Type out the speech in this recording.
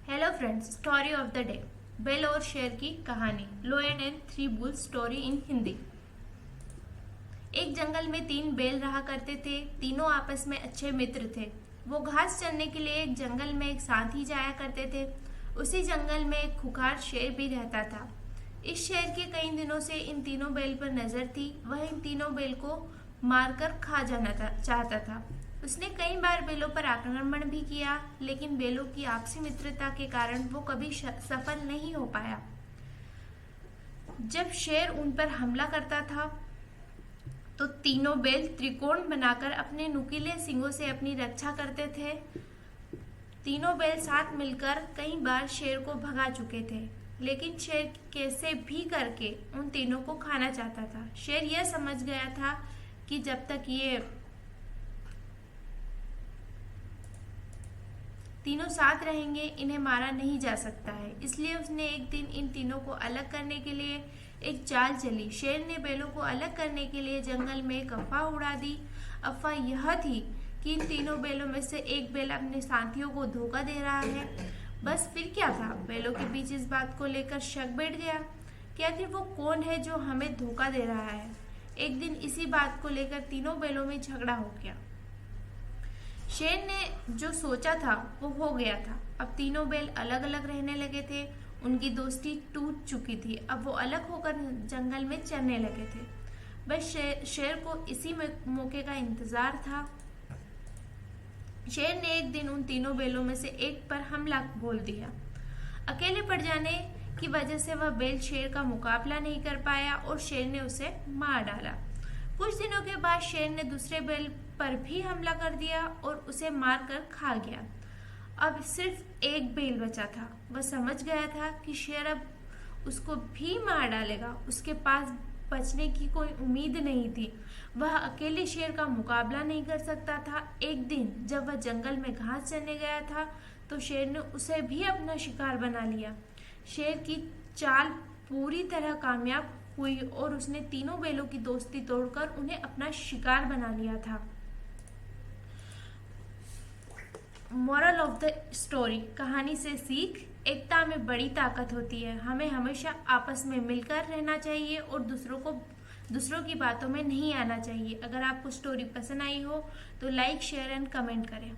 Hello friends, story of the day. बेल और शेर की कहानी। Lion and three bulls story in Hindi. एक जंगल में तीन बैल रहा करते थे। तीनों आपस में अच्छे मित्र थे। वो घास चरने के लिए एक जंगल में एक साथ ही जाया करते थे। उसी जंगल में एक खुखार शेर भी रहता था। इस शेर के कई दिनों से इन तीनों बैल पर नजर थी। वह इन तीनों बैल को मारकर खा जाना चाहता था। उसने कई बार बैलों पर आक्रमण भी किया, लेकिन बैलों की आपसी मित्रता के कारण वो कभी सफल नहीं हो पाया। जब शेर उन पर हमला करता था तो तीनों बैल त्रिकोण बनाकर अपने नुकीले सींगों से अपनी रक्षा करते थे। तीनों बैल साथ मिलकर कई बार शेर को भगा चुके थे, लेकिन शेर कैसे भी करके उन तीनों को खाना चाहता था। शेर यह समझ गया था कि जब तक ये तीनों साथ रहेंगे इन्हें मारा नहीं जा सकता है। इसलिए उसने एक दिन इन तीनों को अलग करने के लिए एक चाल चली। शेर ने बैलों को अलग करने के लिए जंगल में एक अफवाह उड़ा दी। अफवाह यह थी कि इन तीनों बैलों में से एक बैल अपने साथियों को धोखा दे रहा है। बस फिर क्या था, बैलों के बीच इस बात को लेकर शक बैठ गया कि आखिर वो कौन है जो हमें धोखा दे रहा है। एक दिन इसी बात को लेकर तीनों बैलों में झगड़ा हो गया। शेर ने जो सोचा था वो हो गया था। अब तीनों बैल अलग अलग रहने लगे थे। उनकी दोस्ती टूट चुकी थी। अब वो अलग होकर जंगल में चरने लगे थे। बस शेर को इसी मौके का इंतजार था। शेर ने एक दिन उन तीनों बैलों में से एक पर हमला बोल दिया। अकेले पड़ जाने की वजह से वह बैल शेर का मुकाबला नहीं कर पाया और शेर ने उसे मार डाला। कुछ दिनों के बाद शेर ने दूसरे बैल पर भी हमला कर दिया और उसे मारकर खा गया। अब सिर्फ एक बैल बचा था। वह समझ गया था कि शेर अब उसको भी मार डालेगा। उसके पास बचने की कोई उम्मीद नहीं थी। वह अकेले शेर का मुकाबला नहीं कर सकता था। एक दिन जब वह जंगल में घास चरने गया था तो शेर ने उसे भी अपना शिकार बना लिया। शेर की चाल पूरी तरह कामयाब हुई और उसने तीनों बैलों की दोस्ती तोड़कर उन्हें अपना शिकार बना लिया था। मोरल ऑफ द स्टोरी, कहानी से सीख, एकता में बड़ी ताकत होती है। हमें हमेशा आपस में मिलकर रहना चाहिए और दूसरों की बातों में नहीं आना चाहिए। अगर आपको स्टोरी पसंद आई हो तो लाइक, शेयर एंड कमेंट करें।